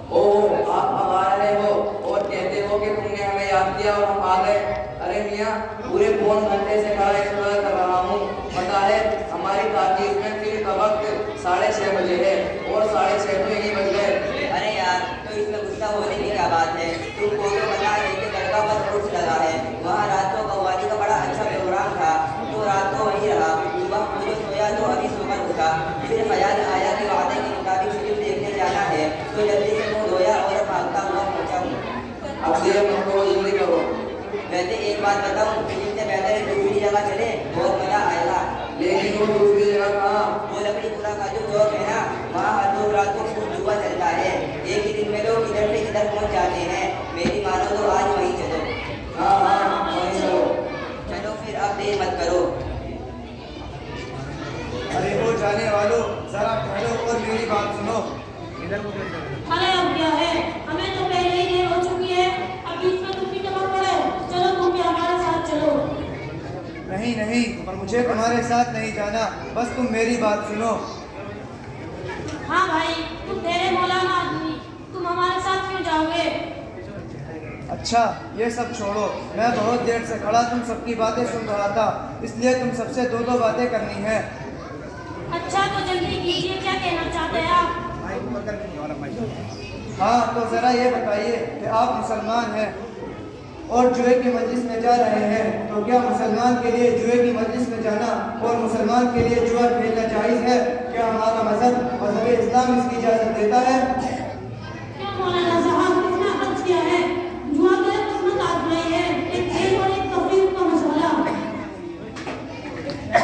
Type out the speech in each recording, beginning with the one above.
आप अब आ रहे हो और कहते हो कि तुमने हमें याद किया और हम आ गए। अरे मियाँ, पूरे 4 घंटे से खड़ा इंतजार कर रहा हूँ। पता है हमारी ताकीद में फिल्म का वक्त 6:30 बजे है और 6:30 तो यही बज गए। अरे यार, तो इसमें गुस्सा होने की क्या बात है? तुमको तो पता है कि लड़का पर रोज लगा है। वहाँ रात को कव्वाली का बड़ा अच्छा प्रोग्राम था, तो रात को वही रहा। सुबह मुझे सोया तो अभी सोकर उठा, फिर ख्याल आया कि वादे के मुताबिक फिल्म देखने जाना है, तो जल्दी से मुँह धोया और भागता हुआ पहुँचा हूँ। अब देर मत करो, जल्दी करो। वैसे एक बात बताऊँ, फिल्म से बेहतर दूसरी जगह चले, बहुत मजा आएगा। लेकिन वो दूसरी जगह कहाँ? वो लकड़ीपुरा का जो चौक है ना, वहाँ हर रोज रात को खूब जुआ चलता है। एक ही दिन में लोग इधर से इधर पहुँच जाते हैं। मेरी मानो तो आज वहीं चलो। हाँ वहीं चलो। चलो फिर, अब देर मत करो। अरे वो जाने वालों, जरा ठहरो और मेरी बात सुनो। अरे अब क्या है, हमें तो पहले ही देर हो चुकी है, अब बीच में तुम भी टपक पड़े। चलो तुम भी हमारे साथ चलो। नहीं नहीं, मुझे तुम्हारे साथ नहीं जाना, बस तुम मेरी बात सुनो। हाँ भाई, तुम तेरे मौलाना आदमी, तुम हमारे साथ क्यों जाओगे? अच्छा, ये सब छोड़ो। मैं बहुत देर से खड़ा तुम सबकी बातें सुन रहा था, इसलिए तुम सबसे 2 बातें करनी है। अच्छा तो जल्दी कीजिए, क्या कहना चाहते हैं आप? हाँ, तो ज़रा ये बताइए कि आप मुसलमान हैं और जुए की मजलिस में जा रहे हैं, तो क्या मुसलमान के लिए जुए की मजलिस में जाना और मुसलमान के लिए जुआ खेलना जायज़ है? क्या हमारा मज़हब इस्लाम इसकी इजाज़त देता है? क्या मौलाना साहब, कितना हद किया है? जुआ तो एक किस्मत आजमाई है, एक खेल और एक तफरीह का मसाला।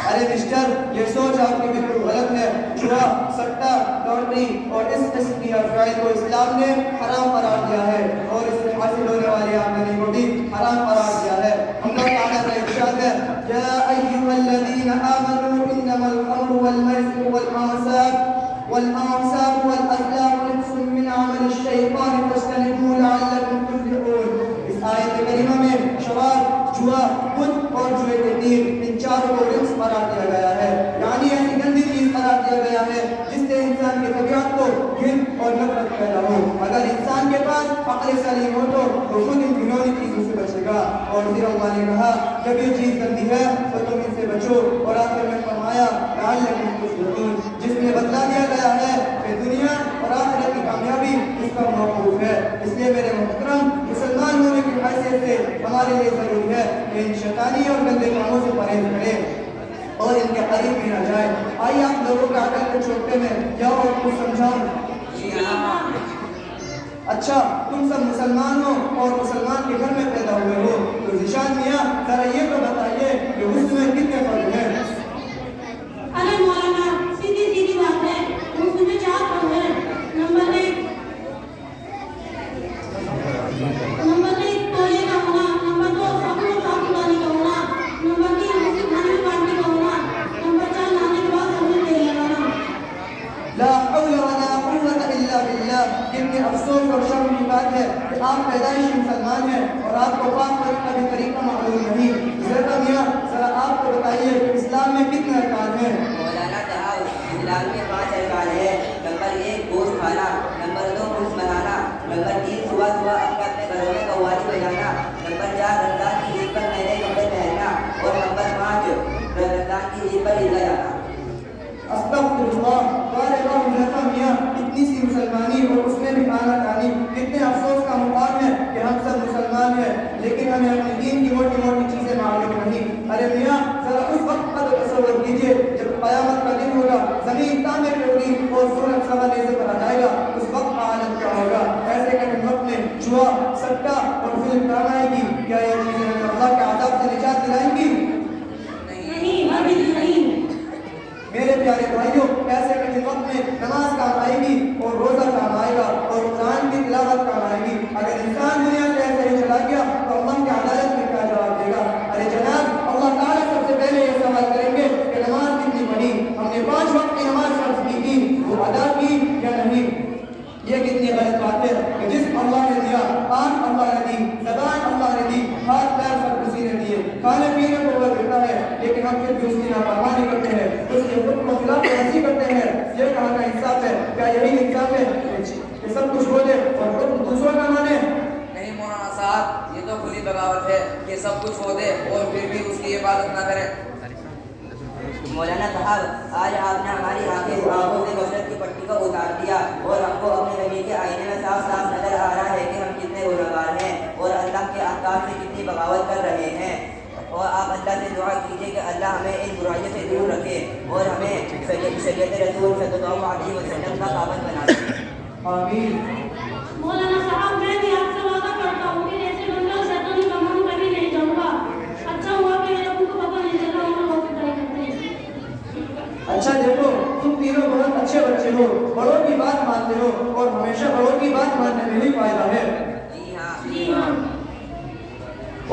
अरे मिस्टर, ये सोच आपकी बिल्कुल गलत है। जुआ, सट्टा, लॉटरी और इस किस्म की अफ़आल को इस्लाम ने हराम करार दिया है और इससे हासिल होने वाली आमदनी को भी हराम करार दिया है। अल्लाह ताला का इरशाद है, या अय्युहल्लज़ीना आमनू इन्नमल खम्रु वल मैसिरु वल अंसाबु वल अज़लामु रिज्सुम मिन अमलिश शैतान फज्तनिबूहु लअल्लकुम तुफ्लिहून। इस आयत करीमा में शराब, जुआ, खुद और जुए के तीर, इन चारों को रिज्स करार दिया गया है, यानी ऐसी गंदी चीज करार दिया गया है जिससे इंसान की तबीयत को घिन और नफरत पैदा हो। अगर इंसान के पास अक्ल सलीम हो तो खुद इन घिनौनी चीजों से बचेगा। और फिर अल्लाह ने कहा, जब ये चीज गंदी है तो तुम इनसे बचो। और आखिर में फरमाया, जिसमें बतला दिया गया है कि दुनिया और आखिरत की कामयाबी इस पर मौकूफ है। इसलिए मेरे मोहतरम, मुसलमान होने की हैसियत से हमारे लिए जरूरी है कि इन शैतानी और गंदे कामों से परहेज करें और इनके करीब भी न जाए। आइए आप लोगों के अकल के छोटे में जाओ और कुछ समझाऊं। अच्छा, तुम सब मुसलमान हो और मुसलमान के घर में पैदा हुए हो, तो ज़िशान मियाँ जरा ये तो बताइए कि उसमें कितने फर्ज हैं? अरे मौलाना, सीधी सीधी बात है, उसमें 4 फर्ज हैं। नंबर 1 तोले का होना, नंबर 2 सबको साफ सुथराई का होना, नंबर 3 मुस्लिम खाने में बांटने का होना, नंबर 4 नहाने के बाद सर में तेल लगाना। ला हौला वला कुव्वता इल्ला बिल्लाह। कितने अफसोस और शर्म की बात है कि आप पैदाइशी मुसलमान हैं और आपको पाक का भी तरीका मालूम नहीं। ज़रा मियाँ, जरा आपको बताइए कि इस्लाम में कितने अरकान हैं? मौलाना साहब, इस्लाम में 5 अरकान है। नंबर 1 गोश्त खाना, नंबर 2 मुल्क बनाना, नंबर 3 सुबह सुबह अपने घरों में कव्वाली बजाना, नंबर 4 रमजान की ईद पर नए कपड़े पहनना और नंबर 5 रमजान की ईद पर ईदगाह जाना। अस्तग़फिरुल्लाह, मियाँ, इतनी सी मुसलमानी और उसमें भी आना खानी। कितने अफसोस का मुकाम है कि हम सब मुसलमान हैं लेकिन हमें अपने दीन की मोटी मोटी चीज़ें मालूम नहीं। अरे मियाँ, जरा उस वक्त का तो तसव्वुर कीजिए जब क़यामत का दिन होगा, ज़मीन ताने पे होगी और सूरज सवा नेज़े पर आ जाएगा। उस वक्त का हालत क्या होगा? ऐसे कठिन वक्त में जुआ, सट्टा और फिल्म काम आएगी। क्या ये चीज़ें हमें अल्लाह के अज़ाब से निजात दिलाएंगी? नहीं, हरगिज़ नहीं। मेरे प्यारे भाइयों, ऐसे कठिन वक्त में नमाज काम आएगी और रोज़ा काम आएगा और कुरान की तिलावत काम आएगी। अगर इंसान दुनिया से ऐसे ही चला गया तो अल्लाह की अदालत में क्या जवाब देगा? अरे जनाब, अल्लाह ताला सबसे पहले ये सवाल करेंगे कि नमाज कितनी पढ़ी, हमने 5 वक्त की नमाज फर्ज की थी, वो अदा की या नहीं? ये कितनी गलत बात है कि जिस अल्लाह ने दिया, आँख अल्लाह ने दी, ज़बान अल्लाह ने दी, हाथ पैर सब उसी ने दिए, खाने पीने को वो देता है, लेकिन हम फिर भी उसकी नाफरमानी करते हैं, उसके हुक्म को खिलाफ वर्जी करते हैं। ये कहाँ का इंसाफ है? क्या यही इंसाफ है कि सब कुछ हो जाए इतनी बगावत है कि सब कुछ हो दे और फिर भी उसकी इबादत ना करें। मौलाना साहब, आज आपने हमारी आंखों से गफलत की पट्टी को उतार दिया और हमको अपने नबी के आईने में साफ साफ नजर आ रहा है कि हम कितने गुनहगार हैं और अल्लाह के अहकाम से कितनी बगावत कर रहे हैं। और आप अल्लाह से दुआ कीजिए कि अल्लाह हमें इन बुराइयों से दूर रखे और हमें शरीयत रसूल सल्लल्लाहु अलैहि वसल्लम का पाबंद बना दे। आमीन। मौलाना साहब, मैं भी आपसे वादा करता हूँ कि ऐसे गंदा शैतानी कामों में कभी नहीं जाऊंगा। अच्छा हुआ कि मेरे मुंह को पता नहीं चला और बहुत पिटाई करते हैं। अच्छा देखो, तुम तीनों बहुत अच्छे बच्चे हो, बड़ों की बात मानते हो और हमेशा बड़ों की बात मानने में ही फायदा है। जी हाँ। जी हाँ।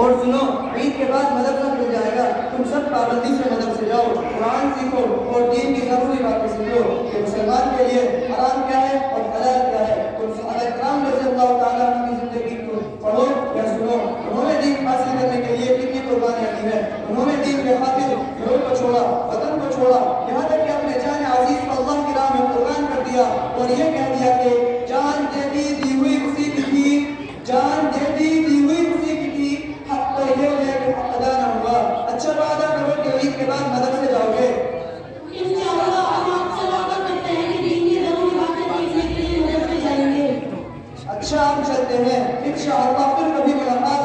और सुनो, ईद के बाद मदरसा खुल जाएगा, तुम सब पाबंदी से मदरसे जाओ, कुरान सीखो और दीन की जरूरी बातें सीखो कि मुसलमान के लिए हराम क्या है और हलाल क्या है। तुम सहाबा किराम रज़ियल्लाहु ताला अन्हुम की जिंदगी को पढ़ो या सुनो, उन्होंने दीन हासिल करने के लिए कितनी कुर्बानियां दी है। उन्होंने दीन के खातिर घरों को छोड़ा, वतन को छोड़ा, यहाँ तक कि अपने जान अजीज को अल्लाह की राह में कुर्बान कर दिया और ये कह दिया कि जान दे दी हुई उसी की थी, जान दे दी हुई उसी की थी, हक तो ये है कि हक अदा न हुआ। अच्छा वादा करो कि ईद के बाद मदरसे जाओगे। इंशाअल्लाह हम आपसे वादा करते हैं कि दीन की जरूरी बातें सीखने के लिए मदरसे जाएंगे। अच्छा, आप चलते हैं, इंशाअल्लाह फिर कभी मुलाकात